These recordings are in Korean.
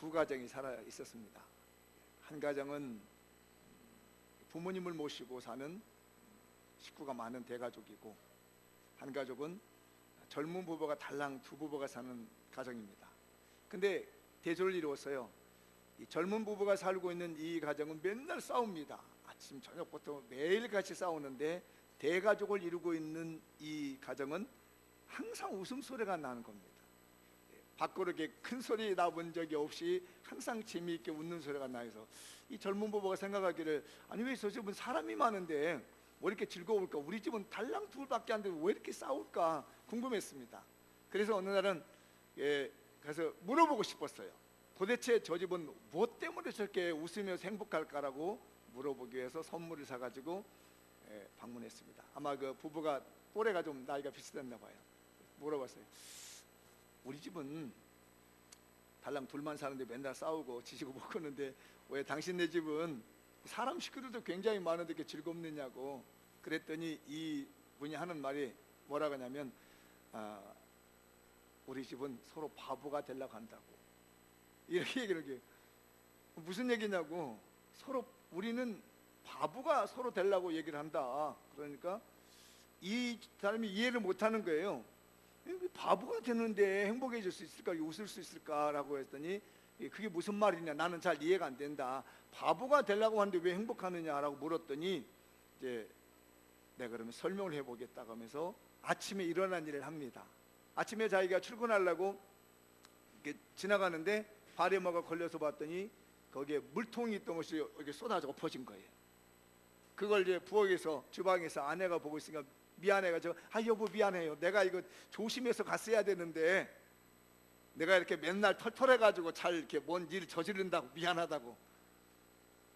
두 가정이 살아 있었습니다. 한 가정은 부모님을 모시고 사는 식구가 많은 대가족이고, 한 가족은 젊은 부부가 달랑 두 부부가 사는 가정입니다. 근데 대조를 이루었어요. 이 젊은 부부가 살고 있는 이 가정은 맨날 싸웁니다. 아침 저녁부터 매일 같이 싸우는데, 대가족을 이루고 있는 이 가정은 항상 웃음소리가 나는 겁니다. 밖으로 이렇게 큰 소리 나본 적이 없이 항상 재미있게 웃는 소리가 나서, 이 젊은 부부가 생각하기를, 아니 왜 저 집은 사람이 많은데 왜 이렇게 즐거울까? 우리 집은 달랑 둘밖에 안 되는데 왜 이렇게 싸울까? 궁금했습니다. 그래서 어느 날은 가서 물어보고 싶었어요. 도대체 저 집은 무엇 때문에 저렇게 웃으면서 행복할까라고 물어보기 위해서 선물을 사가지고 방문했습니다. 아마 그 부부가 또래가 좀 나이가 비슷했나 봐요. 물어봤어요. 우리 집은 달랑 둘만 사는데 맨날 싸우고 지지고 볶는데 왜 당신네 집은 사람 식구들도 굉장히 많은데 이렇게 즐겁느냐고. 그랬더니 이 분이 하는 말이 뭐라고 하냐면, 우리 집은 서로 바보가 되려고 한다고. 이렇게 얘기를 해요. 무슨 얘기냐고. 서로 우리는 바보가 서로 되려고 얘기를 한다. 그러니까 이 사람이 이해를 못하는 거예요. 바보가 되는데 행복해질 수 있을까? 웃을 수 있을까라고 했더니, 그게 무슨 말이냐, 나는 잘 이해가 안 된다. 바보가 되려고 하는데 왜 행복하느냐라고 물었더니, 이제 내가 그러면 설명을 해보겠다고 하면서 아침에 일어난 일을 합니다. 아침에 자기가 출근하려고 이렇게 지나가는데 발에 뭐가 걸려서 봤더니 거기에 물통이 있던 것이 이렇게 쏟아져 엎어진 거예요. 그걸 이제 부엌에서, 주방에서 아내가 보고 있으니까 미안해가지고, 여보 미안해요. 내가 이거 조심해서 갔어야 되는데 내가 이렇게 맨날 털털해가지고 잘 이렇게 뭔 일을 저지른다고, 미안하다고,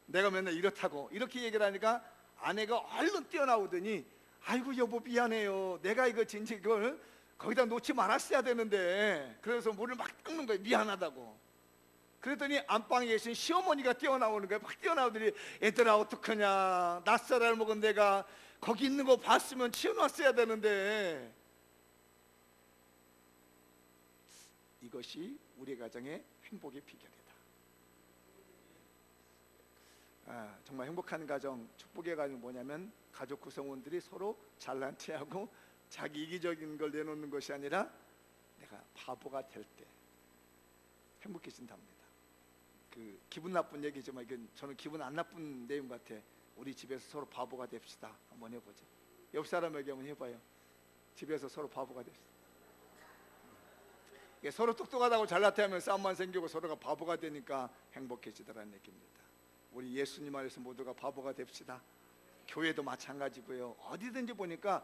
내가 맨날 이렇다고, 이렇게 얘기를 하니까 아내가 얼른 뛰어나오더니, 아이고 여보 미안해요. 내가 이거 진짜 이걸 거기다 놓지 말았어야 되는데, 그래서 물을 막 닦는 거예요. 미안하다고. 그랬더니 안방에 계신 시어머니가 뛰어나오는 거예요. 막 뛰어나오더니, 얘들아 어떡하냐, 낯살을 먹은 내가 거기 있는 거 봤으면 치워놨어야 되는데. 이것이 우리 가정의 행복의 비결이다. 정말 행복한 가정, 축복의 가정이 뭐냐면, 가족 구성원들이 서로 잘난 체하고 자기 이기적인 걸 내놓는 것이 아니라 내가 바보가 될 때 행복해진답니다. 그 기분 나쁜 얘기지만 이건 저는 기분 안 나쁜 내용 같아. 우리 집에서 서로 바보가 됩시다. 한번 해보죠. 옆 사람에게 한번 해봐요. 집에서 서로 바보가 됩시다. 서로 똑똑하다고 잘나타하면 싸움만 생기고 서로가 바보가 되니까 행복해지더라는 얘기입니다. 우리 예수님 안에서 모두가 바보가 됩시다. 교회도 마찬가지고요. 어디든지 보니까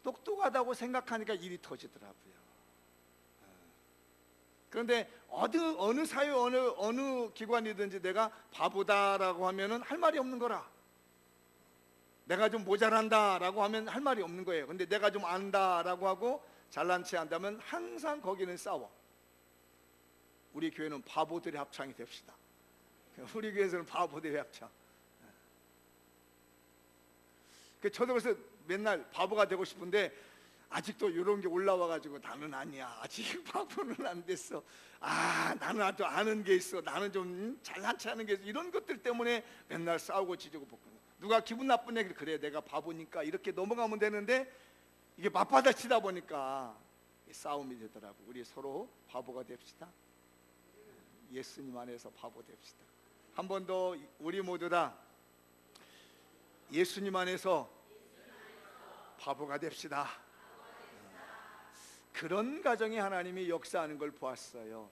똑똑하다고 생각하니까 일이 터지더라고요. 그런데 어느 사회, 어느 기관이든지 내가 바보다라고 하면은 할 말이 없는 거라. 내가 좀 모자란다라고 하면 할 말이 없는 거예요. 근데 내가 좀 안다라고 하고 잘난 체 한다면 항상 거기는 싸워. 우리 교회는 바보들의 합창이 됩시다. 우리 교회에서는 바보들의 합창. 저도 그래서 맨날 바보가 되고 싶은데 아직도 이런 게 올라와가지고, 나는 아니야, 아직 바보는 안 됐어, 나는 아주 아는 게 있어, 나는 좀 잘난 체 하는 게 있어, 이런 것들 때문에 맨날 싸우고 지지고 볶는. 누가 기분 나쁜 얘기를, 그래 내가 바보니까 이렇게 넘어가면 되는데, 이게 맞받아치다 보니까 싸움이 되더라고. 우리 서로 바보가 됩시다. 예수님 안에서 바보 됩시다. 한 번 더 우리 모두 다 예수님 안에서 바보가 됩시다. 그런 가정에 하나님이 역사하는 걸 보았어요.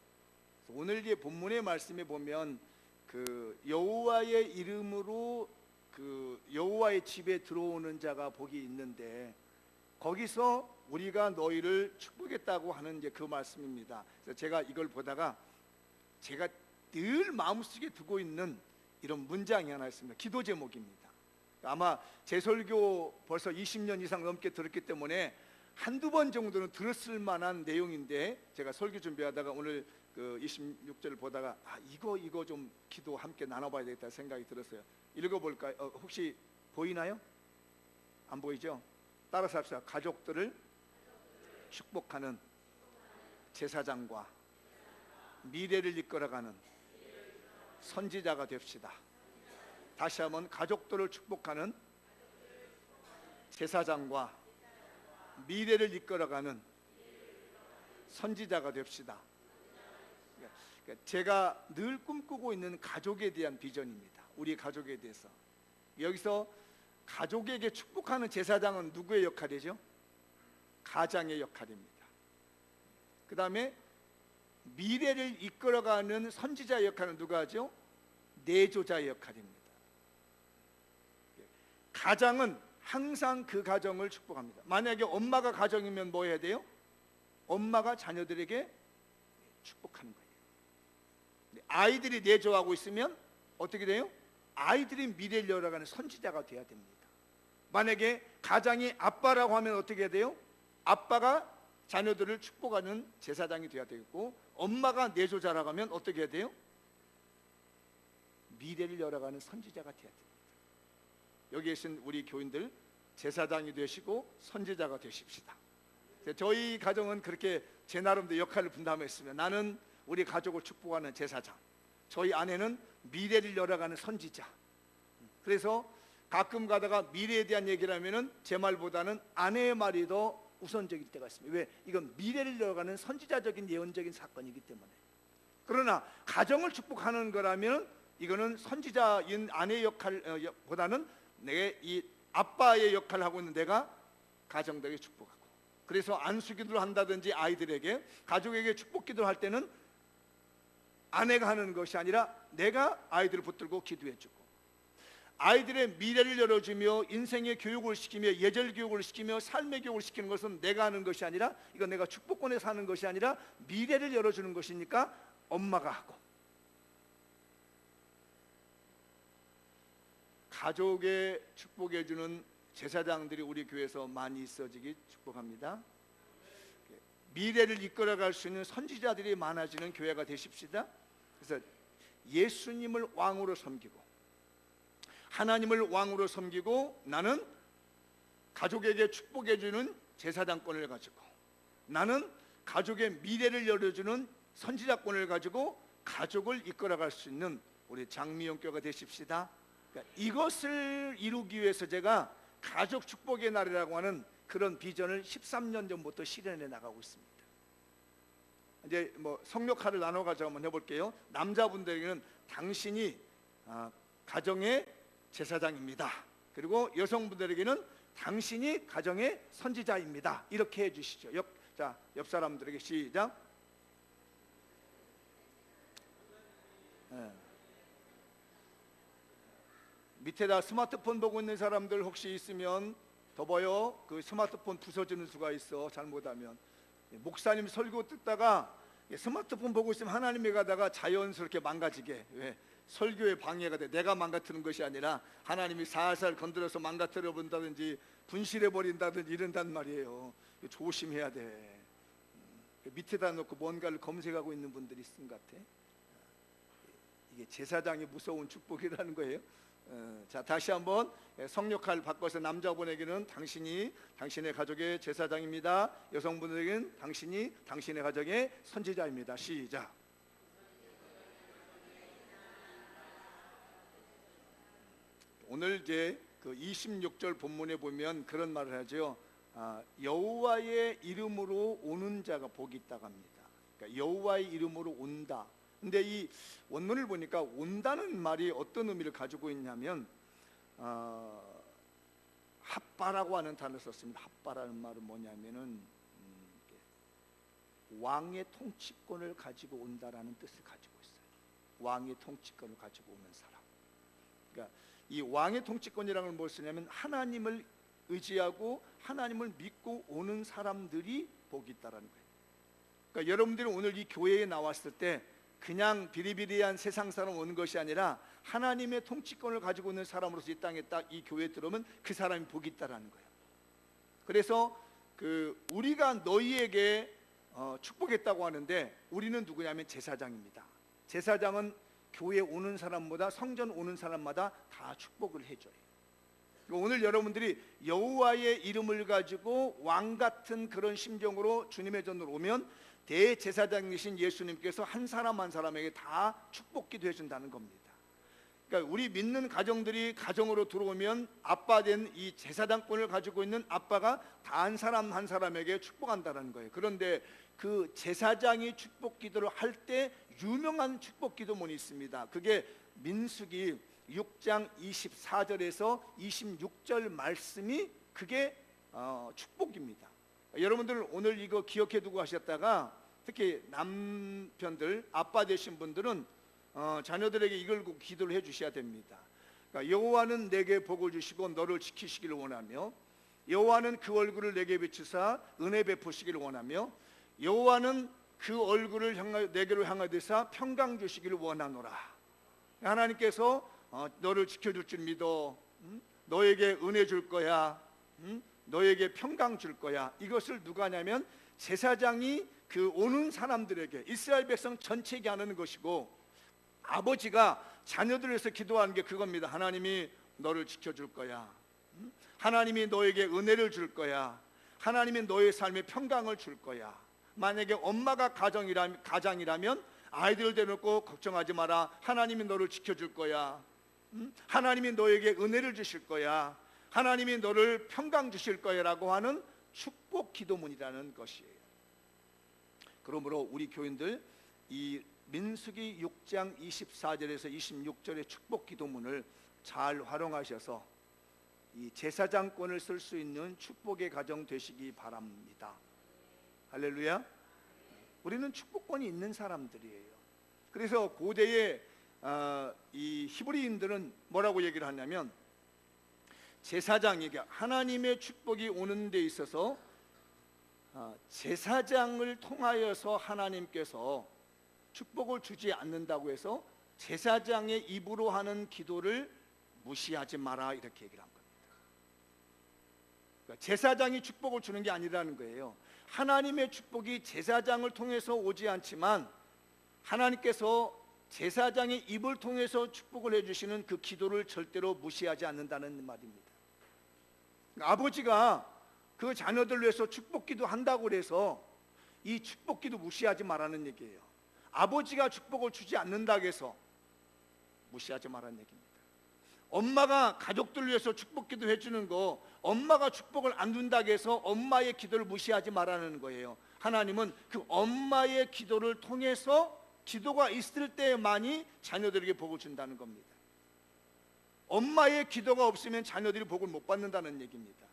오늘 이 본문의 말씀에 보면, 그 여호와의 이름으로 그 여호와의 집에 들어오는 자가 복이 있는데, 거기서 우리가 너희를 축복했다고 하는 이제 그 말씀입니다. 그래서 제가 이걸 보다가 제가 늘 마음속에 두고 있는 이런 문장이 하나 있습니다. 기도 제목입니다. 아마 제 설교 벌써 20년 이상 넘게 들었기 때문에 한두 번 정도는 들었을 만한 내용인데, 제가 설교 준비하다가 오늘 그 26절을 보다가 이거 좀 기도 함께 나눠봐야 되겠다 생각이 들었어요. 읽어볼까요? 혹시 보이나요? 안 보이죠? 따라서 합시다. 가족들을 축복하는 제사장과 미래를 이끌어가는 선지자가 됩시다. 다시 한번 가족들을 축복하는 제사장과 미래를 이끌어가는 선지자가 됩시다. 제가 늘 꿈꾸고 있는 가족에 대한 비전입니다. 우리 가족에 대해서. 여기서 가족에게 축복하는 제사장은 누구의 역할이죠? 가장의 역할입니다. 그 다음에 미래를 이끌어가는 선지자의 역할은 누가 하죠? 내조자의 역할입니다. 가장은 항상 그 가정을 축복합니다. 만약에 엄마가 가정이면 뭐 해야 돼요? 엄마가 자녀들에게 축복하는 거예요. 아이들이 내조하고 있으면 어떻게 돼요? 아이들이 미래를 열어가는 선지자가 돼야 됩니다. 만약에 가장이 아빠라고 하면 어떻게 해야 돼요? 아빠가 자녀들을 축복하는 제사장이 돼야 되겠고, 엄마가 내조자라고 하면 어떻게 해야 돼요? 미래를 열어가는 선지자가 돼야 됩니다. 여기 계신 우리 교인들 제사장이 되시고 선지자가 되십시다. 저희 가정은 그렇게 제 나름대로 역할을 분담했으면, 나는 우리 가족을 축복하는 제사장, 저희 아내는 미래를 열어가는 선지자. 그래서 가끔 가다가 미래에 대한 얘기를 하면은 제 말보다는 아내의 말이 더 우선적일 때가 있습니다. 왜? 이건 미래를 열어가는 선지자적인 예언적인 사건이기 때문에. 그러나 가정을 축복하는 거라면 이거는 선지자인 아내의 역할보다는 내 이 아빠의 역할을 하고 있는 내가 가정들에게 축복하고, 그래서 안수기도를 한다든지 아이들에게 가족에게 축복기도를 할 때는 아내가 하는 것이 아니라 내가 아이들을 붙들고 기도해주고, 아이들의 미래를 열어주며 인생의 교육을 시키며 예절 교육을 시키며 삶의 교육을 시키는 것은 내가 하는 것이 아니라, 이건 내가 축복권에 사는 것이 아니라 미래를 열어주는 것이니까 엄마가 하고, 가족에 축복해주는 제사장들이 우리 교회에서 많이 있어지기 축복합니다. 미래를 이끌어갈 수 있는 선지자들이 많아지는 교회가 되십시다. 그래서 예수님을 왕으로 섬기고 하나님을 왕으로 섬기고, 나는 가족에게 축복해주는 제사장권을 가지고, 나는 가족의 미래를 열어주는 선지자권을 가지고 가족을 이끌어갈 수 있는 우리 장미영교가 되십시다. 그러니까 이것을 이루기 위해서 제가 가족 축복의 날이라고 하는 그런 비전을 13년 전부터 실현해 나가고 있습니다. 이제 뭐 성역할을 나눠가지고 한번 해볼게요. 남자분들에게는 당신이 가정의 제사장입니다. 그리고 여성분들에게는 당신이 가정의 선지자입니다. 이렇게 해주시죠. 옆 사람들에게 시작. 밑에다 스마트폰 보고 있는 사람들 혹시 있으면 덮어요. 그 스마트폰 부서지는 수가 있어, 잘못하면. 목사님 설교 듣다가 스마트폰 보고 있으면 하나님에 가다가 자연스럽게 망가지게, 왜? 설교에 방해가 돼. 내가 망가뜨리는 것이 아니라 하나님이 살살 건드려서 망가뜨려 본다든지 분실해 버린다든지 이런단 말이에요. 조심해야 돼. 밑에다 놓고 뭔가를 검색하고 있는 분들이 있은 것 같아. 이게 제사장이 무서운 축복이라는 거예요. 자, 다시 한번 성역할 바꿔서 남자분에게는 당신이 당신의 가족의 제사장입니다. 여성분에게는 당신이 당신의 가정의 선지자입니다. 시작. 오늘 이제 그 26절 본문에 보면 그런 말을 하죠. 여호와의 이름으로 오는 자가 복이 있다고 합니다. 그러니까 여호와의 이름으로 온다. 근데 이 원문을 보니까 온다는 말이 어떤 의미를 가지고 있냐면 핫바라고 하는 단어를 썼습니다. 핫바라는 말은 뭐냐면은 왕의 통치권을 가지고 온다라는 뜻을 가지고 있어요. 왕의 통치권을 가지고 오는 사람. 그러니까 이 왕의 통치권이라는 걸 뭘 쓰냐면 하나님을 의지하고 하나님을 믿고 오는 사람들이 복이 있다라는 거예요. 그러니까 여러분들이 오늘 이 교회에 나왔을 때 그냥 비리비리한 세상 사람 오는 것이 아니라 하나님의 통치권을 가지고 있는 사람으로서 이 땅에 딱 이 교회에 들어오면 그 사람이 복이 있다라는 거예요. 그래서 우리가 너희에게 축복했다고 하는데, 우리는 누구냐면 제사장입니다. 제사장은 교회에 오는 사람보다, 성전 오는 사람마다 다 축복을 해줘요. 오늘 여러분들이 여호와의 이름을 가지고 왕 같은 그런 심정으로 주님의 전으로 오면 대제사장이신 예수님께서 한 사람 한 사람에게 다 축복기도 해준다는 겁니다. 그러니까 우리 믿는 가정들이 가정으로 들어오면 아빠 된 이 제사장권을 가지고 있는 아빠가 다 한 사람 한 사람에게 축복한다는 거예요. 그런데 그 제사장이 축복기도를 할 때 유명한 축복기도문이 있습니다. 그게 민수기 6장 24절에서 26절 말씀이 그게 축복입니다. 여러분들 오늘 이거 기억해 두고 하셨다가 특히 남편들 아빠 되신 분들은 자녀들에게 이걸 꼭 기도를 해 주셔야 됩니다. 그러니까 여호와는 내게 복을 주시고 너를 지키시기를 원하며 여호와는 그 얼굴을 내게 비추사 은혜 베푸시기를 원하며 여호와는 그 얼굴을 내게로 향하되사 평강 주시기를 원하노라. 하나님께서 너를 지켜줄 줄 믿어. 너에게 은혜 줄 거야. 너에게 평강 줄 거야. 이것을 누가 하냐면 제사장이 그 오는 사람들에게 이스라엘 백성 전체에게 하는 것이고 아버지가 자녀들을 위해서 기도하는 게 그겁니다. 하나님이 너를 지켜줄 거야. 하나님이 너에게 은혜를 줄 거야. 하나님이 너의 삶에 평강을 줄 거야. 만약에 엄마가 가장이라면 아이들을 대놓고 걱정하지 마라. 하나님이 너를 지켜줄 거야. 하나님이 너에게 은혜를 주실 거야. 하나님이 너를 평강 주실 거야라고 하는 축복 기도문이라는 것이에요. 그러므로 우리 교인들 이 민수기 6장 24절에서 26절의 축복 기도문을 잘 활용하셔서 이 제사장권을 쓸 수 있는 축복의 가정 되시기 바랍니다. 할렐루야. 우리는 축복권이 있는 사람들이에요. 그래서 고대의 이 히브리인들은 뭐라고 얘기를 하냐면 제사장에게 하나님의 축복이 오는 데 있어서 제사장을 통하여서 하나님께서 축복을 주지 않는다고 해서 제사장의 입으로 하는 기도를 무시하지 마라 이렇게 얘기를 한 겁니다. 그러니까 제사장이 축복을 주는 게 아니라는 거예요. 하나님의 축복이 제사장을 통해서 오지 않지만 하나님께서 제사장의 입을 통해서 축복을 해주시는 그 기도를 절대로 무시하지 않는다는 말입니다. 아버지가 그 자녀들 위해서 축복기도 한다고 해서 이 축복기도 무시하지 말라는 얘기예요. 아버지가 축복을 주지 않는다고 해서 무시하지 말라는 얘기입니다. 엄마가 가족들 위해서 축복기도 해주는 거 엄마가 축복을 안 준다고 해서 엄마의 기도를 무시하지 말라는 거예요. 하나님은 그 엄마의 기도를 통해서 기도가 있을 때만이 자녀들에게 복을 준다는 겁니다. 엄마의 기도가 없으면 자녀들이 복을 못 받는다는 얘기입니다.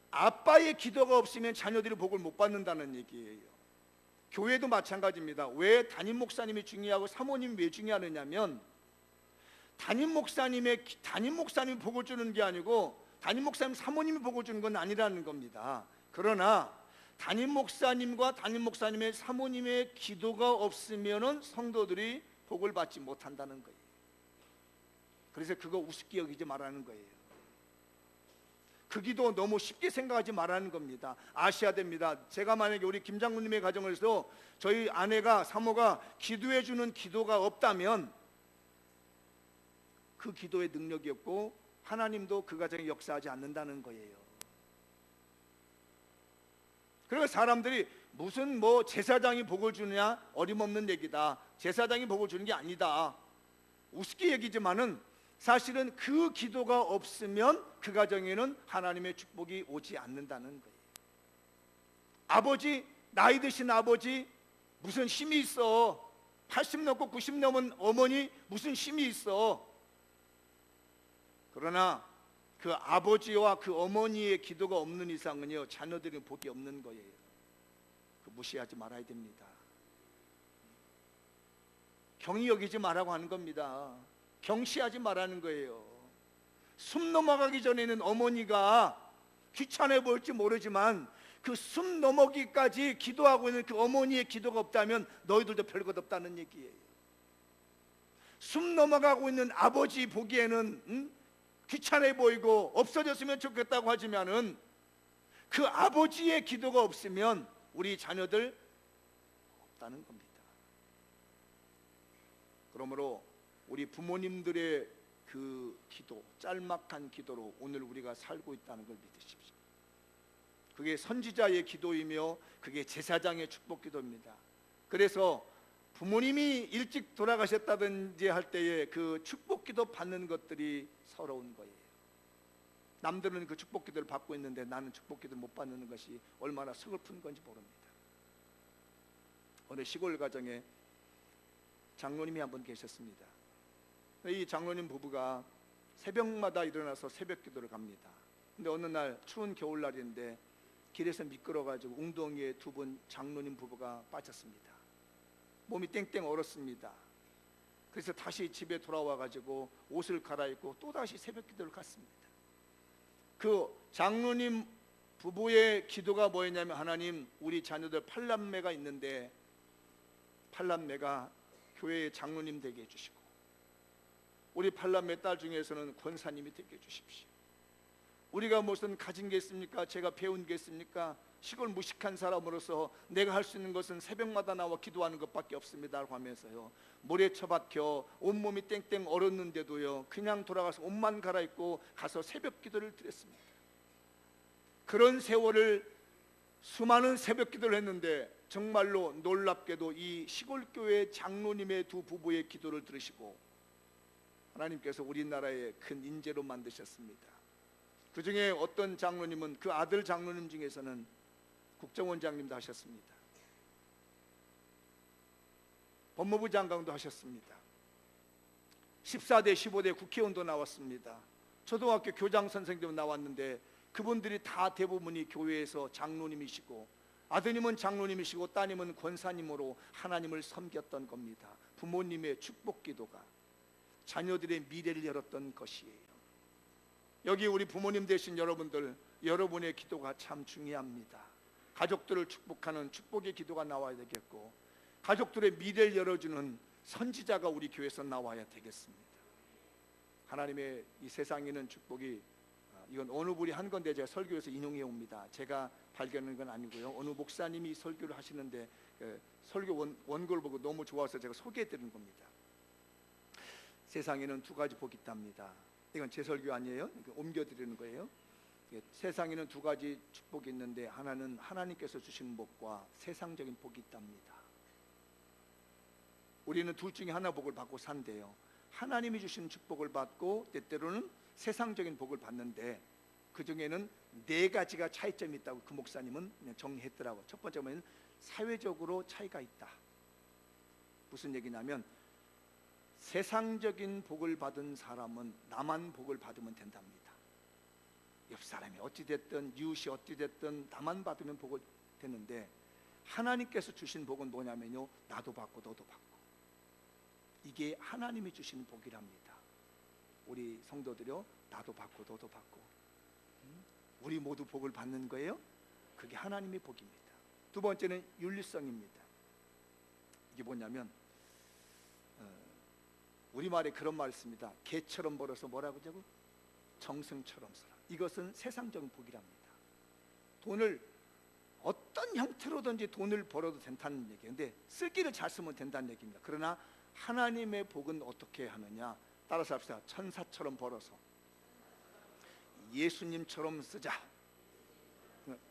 아빠의 기도가 없으면 자녀들이 복을 못 받는다는 얘기예요. 교회도 마찬가지입니다. 왜 담임 목사님이 중요하고 사모님이 왜 중요하느냐면 담임 목사님이 복을 주는 게 아니고 담임 목사님 사모님이 복을 주는 건 아니라는 겁니다. 그러나 담임 목사님과 담임 목사님의 사모님의 기도가 없으면은 성도들이 복을 받지 못한다는 거예요. 그래서 그거 우습게 여기지 말라는 거예요. 그 기도 너무 쉽게 생각하지 말라는 겁니다. 아셔야 됩니다. 제가 만약에 우리 김 장로님의 가정에서 저희 아내가 사모가 기도해 주는 기도가 없다면 그 기도의 능력이 없고 하나님도 그 가정에 역사하지 않는다는 거예요. 그리고 사람들이 무슨 제사장이 복을 주느냐 어림없는 얘기다. 제사장이 복을 주는 게 아니다. 우습게 얘기지만은 사실은 그 기도가 없으면 그 가정에는 하나님의 축복이 오지 않는다는 거예요. 아버지, 나이 드신 아버지 무슨 힘이 있어? 80 넘고 90 넘은 어머니 무슨 힘이 있어? 그러나 그 아버지와 그 어머니의 기도가 없는 이상은요 자녀들은 복이 없는 거예요. 그 무시하지 말아야 됩니다. 경히 여기지 말라고 하는 겁니다. 경시하지 말라는 거예요. 숨 넘어가기 전에는 어머니가 귀찮아 보일지 모르지만 그 숨 넘어기까지 기도하고 있는 그 어머니의 기도가 없다면 너희들도 별것 없다는 얘기예요. 숨 넘어가고 있는 아버지 보기에는 귀찮아 보이고 없어졌으면 좋겠다고 하지만은 그 아버지의 기도가 없으면 우리 자녀들 없다는 겁니다. 그러므로 우리 부모님들의 그 기도, 짤막한 기도로 오늘 우리가 살고 있다는 걸 믿으십시오. 그게 선지자의 기도이며 그게 제사장의 축복 기도입니다. 그래서 부모님이 일찍 돌아가셨다든지 할 때에 그 축복 기도 받는 것들이 서러운 거예요. 남들은 그 축복 기도를 받고 있는데 나는 축복 기도를 못 받는 것이 얼마나 서글픈 건지 모릅니다. 어느 시골 가정에 장로님이 한 분 계셨습니다. 이 장로님 부부가 새벽마다 일어나서 새벽 기도를 갑니다. 근데 어느 날 추운 겨울날인데 길에서 미끄러가지고 웅덩이에 두 분 장로님 부부가 빠졌습니다. 몸이 땡땡 얼었습니다. 그래서 다시 집에 돌아와가지고 옷을 갈아입고 또다시 새벽 기도를 갔습니다. 그 장로님 부부의 기도가 뭐였냐면, 하나님, 우리 자녀들 8남매가 있는데 8남매가 교회의 장로님 되게 해주시고, 우리 8남매 딸 중에서는 권사님이 되게 해주십시오. 우리가 무슨 가진 게 있습니까? 제가 배운 게 있습니까? 시골 무식한 사람으로서 내가 할 수 있는 것은 새벽마다 나와 기도하는 것밖에 없습니다 라고 하면서요, 물에 처박혀 온몸이 땡땡 얼었는데도요 그냥 돌아가서 옷만 갈아입고 가서 새벽 기도를 드렸습니다. 그런 세월을 수많은 새벽 기도를 했는데 정말로 놀랍게도 이 시골교회 장로님의 두 부부의 기도를 들으시고 하나님께서 우리나라의 큰 인재로 만드셨습니다. 그 중에 어떤 장로님은, 그 아들 장로님 중에서는 국정원장님도 하셨습니다. 법무부 장관도 하셨습니다. 14대 15대 국회의원도 나왔습니다. 초등학교 교장 선생님도 나왔는데 그분들이 다 대부분이 교회에서 장로님이시고, 아드님은 장로님이시고 따님은 권사님으로 하나님을 섬겼던 겁니다. 부모님의 축복 기도가 자녀들의 미래를 열었던 것이에요. 여기 우리 부모님 되신 여러분들, 여러분의 기도가 참 중요합니다. 가족들을 축복하는 축복의 기도가 나와야 되겠고, 가족들의 미래를 열어주는 선지자가 우리 교회에서 나와야 되겠습니다. 하나님의 이 세상에는 축복이, 이건 어느 분이 한 건데 제가 설교에서 인용해 옵니다. 제가 발견한 건 아니고요, 어느 목사님이 설교를 하시는데 설교 원고를 보고 너무 좋아서 제가 소개해 드리는 겁니다. 세상에는 두 가지 복이 있답니다. 이건 제 설교 아니에요, 옮겨 드리는 거예요. 세상에는 두 가지 축복이 있는데, 하나는 하나님께서 주신 복과 세상적인 복이 있답니다. 우리는 둘 중에 하나 복을 받고 산대요. 하나님이 주신 축복을 받고 때때로는 세상적인 복을 받는데, 그 중에는 네 가지가 차이점이 있다고 그 목사님은 정리했더라고요. 첫 번째 뭐냐면 사회적으로 차이가 있다. 무슨 얘기냐면, 세상적인 복을 받은 사람은 나만 복을 받으면 된답니다. 옆 사람이 어찌됐든 이웃이 어찌됐든 나만 받으면 복을 되는데, 하나님께서 주신 복은 뭐냐면요, 나도 받고 너도 받고. 이게 하나님이 주신 복이랍니다. 우리 성도들요, 나도 받고 너도 받고 우리 모두 복을 받는 거예요. 그게 하나님의 복입니다. 두 번째는 윤리성입니다. 이게 뭐냐면, 우리말에 그런 말이 있습니다. 개처럼 벌어서 뭐라고 하자고? 정승처럼 써라. 이것은 세상적인 복이랍니다. 돈을 어떤 형태로든지 돈을 벌어도 된다는 얘기예요. 근데 쓸 길을 잘 쓰면 된다는 얘기입니다. 그러나 하나님의 복은 어떻게 하느냐? 따라서 합시다. 천사처럼 벌어서 예수님처럼 쓰자.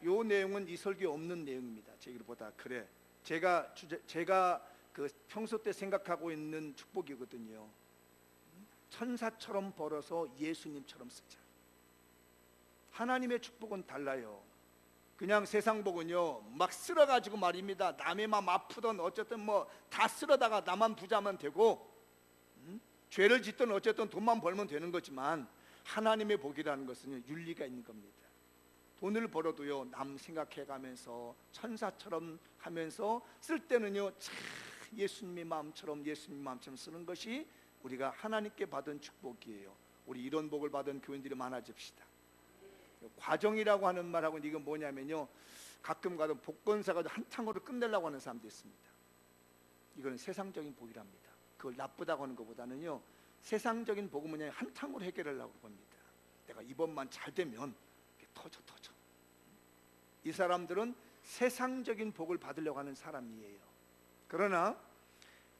이 내용은 이 설교에 없는 내용입니다. 제 얘기를 보다 그래, 제가 그 평소 때 생각하고 있는 축복이거든요. 천사처럼 벌어서 예수님처럼 쓰자. 하나님의 축복은 달라요. 그냥 세상 복은요, 막 쓸어가지고 말입니다. 남의 맘 아프던 어쨌든 뭐 다 쓸어다가 나만 부자면 되고, 죄를 짓든 어쨌든 돈만 벌면 되는 거지만, 하나님의 복이라는 것은 윤리가 있는 겁니다. 돈을 벌어도요, 남 생각해가면서 천사처럼 하면서 쓸 때는요, 참 예수님의 마음처럼 쓰는 것이 우리가 하나님께 받은 축복이에요. 우리 이런 복을 받은 교인들이 많아집시다. 과정이라고 하는 말하고 이건 뭐냐면요, 가끔 가도 복권사가 한탕으로 끝내려고 하는 사람도 있습니다. 이건 세상적인 복이랍니다. 그걸 나쁘다고 하는 것보다는요, 세상적인 복은 뭐냐면 한탕으로 해결하려고 합니다. 내가 이번만 잘 되면 터져. 이 사람들은 세상적인 복을 받으려고 하는 사람이에요. 그러나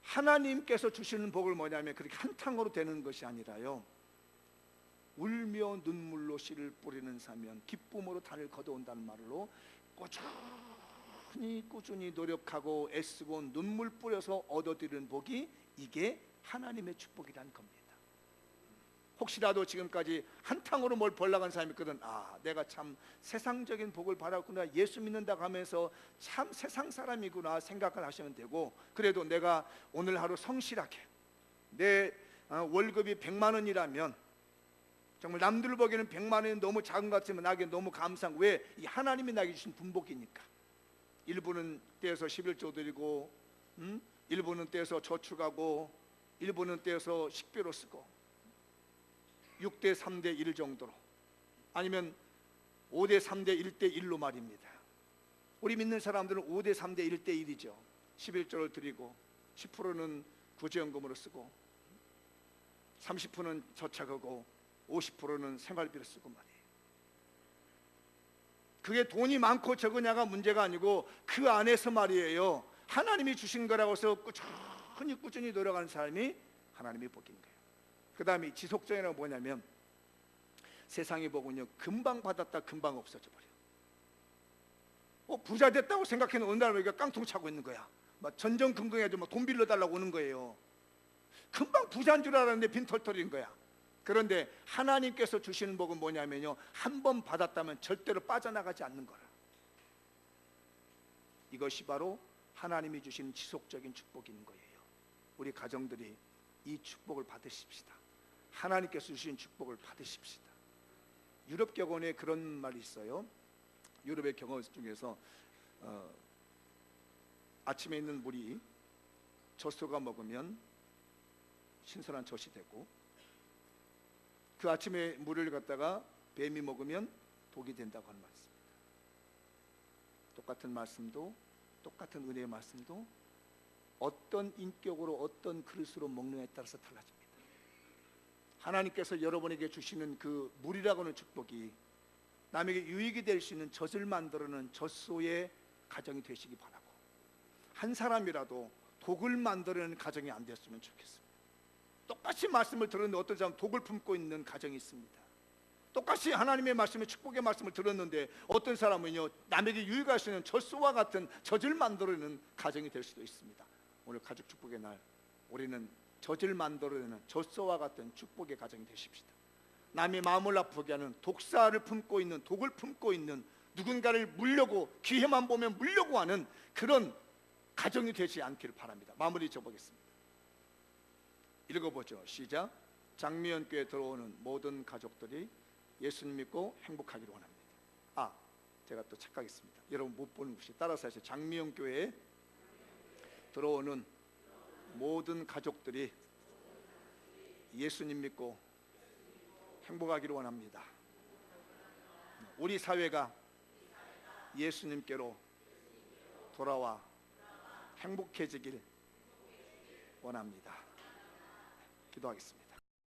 하나님께서 주시는 복을 뭐냐면 그렇게 한탕으로 되는 것이 아니라요, 울며 눈물로 씨를 뿌리는 사면 기쁨으로 단을 거둬온다는 말로 꾸준히 노력하고 애쓰고 눈물 뿌려서 얻어들이는 복이 이게 하나님의 축복이라는 겁니다. 혹시라도 지금까지 한탕으로 뭘 벌나간 사람이 있거든. 내가 참 세상적인 복을 받았구나, 예수 믿는다고 하면서 참 세상 사람이구나 생각을 하시면 되고, 그래도 내가 오늘 하루 성실하게 내 월급이 100만 원이라면 정말 남들 보기에는 100만 원이 너무 작은 것 같지만 나에게 너무 감사한, 왜? 이 하나님이 나에게 주신 분복이니까. 일부는 떼어서 11조 드리고, 일부는 떼어서 저축하고, 일부는 떼어서 식비로 쓰고, 6대 3대 1 정도로, 아니면 5대 3대 1대 1로 말입니다. 우리 믿는 사람들은 5대 3대 1대 1이죠. 11조를 드리고 10%는 구제연금으로 쓰고 30%는 저축하고 50%는 생활비로 쓰고 말이에요. 그게 돈이 많고 적으냐가 문제가 아니고 그 안에서 말이에요, 하나님이 주신 거라고 해서 꾸준히 노력하는 사람이 하나님의 복인 거예요. 그 다음에 지속적이라고 뭐냐면, 세상의 복은요 금방 받았다 금방 없어져 버려. 부자 됐다고 생각해는 어느 날 우리가 깡통 차고 있는 거야. 막 전전긍긍해도 돈 빌려달라고 오는 거예요. 금방 부자인 줄 알았는데 빈털털인 거야. 그런데 하나님께서 주시는 복은 뭐냐면요, 한 번 받았다면 절대로 빠져나가지 않는 거라. 이것이 바로 하나님이 주신 지속적인 축복인 거예요. 우리 가정들이 이 축복을 받으십시다. 하나님께서 주신 축복을 받으십시다. 유럽 격언에 그런 말이 있어요. 유럽의 격언 중에서 아침에 있는 물이 젖소가 먹으면 신선한 젖이 되고, 그 아침에 물을 갖다가 뱀이 먹으면 독이 된다고 하는 말씀입니다. 똑같은 말씀도, 똑같은 은혜의 말씀도 어떤 인격으로 어떤 그릇으로 먹느냐에 따라서 달라집니다. 하나님께서 여러분에게 주시는 그 물이라고 하는 축복이 남에게 유익이 될 수 있는 젖을 만들어내는 젖소의 가정이 되시기 바라고, 한 사람이라도 독을 만들어내는 가정이 안 됐으면 좋겠습니다. 똑같이 말씀을 들었는데 어떤 사람은 독을 품고 있는 가정이 있습니다. 똑같이 하나님의 말씀에 축복의 말씀을 들었는데 어떤 사람은요 남에게 유익할 수 있는 젖소와 같은 젖을 만들어내는 가정이 될 수도 있습니다. 오늘 가족 축복의 날, 우리는 젖을 만들어내는 젖소와 같은 축복의 가정이 되십시다. 남의 마음을 아프게 하는 독사를 품고 있는, 독을 품고 있는, 누군가를 물려고, 기회만 보면 물려고 하는 그런 가정이 되지 않기를 바랍니다. 마무리 줘보겠습니다. 읽어보죠. 시작. 장미연교에 들어오는 모든 가족들이 예수님 믿고 행복하기를 원합니다. 제가 또 착각했습니다. 여러분 못 보는 것이 따라서 하세요. 장미연교회에 들어오는 모든 가족들이 예수님 믿고 행복하기를 원합니다. 우리 사회가 예수님께로 돌아와 행복해지길 원합니다. 기도하겠습니다.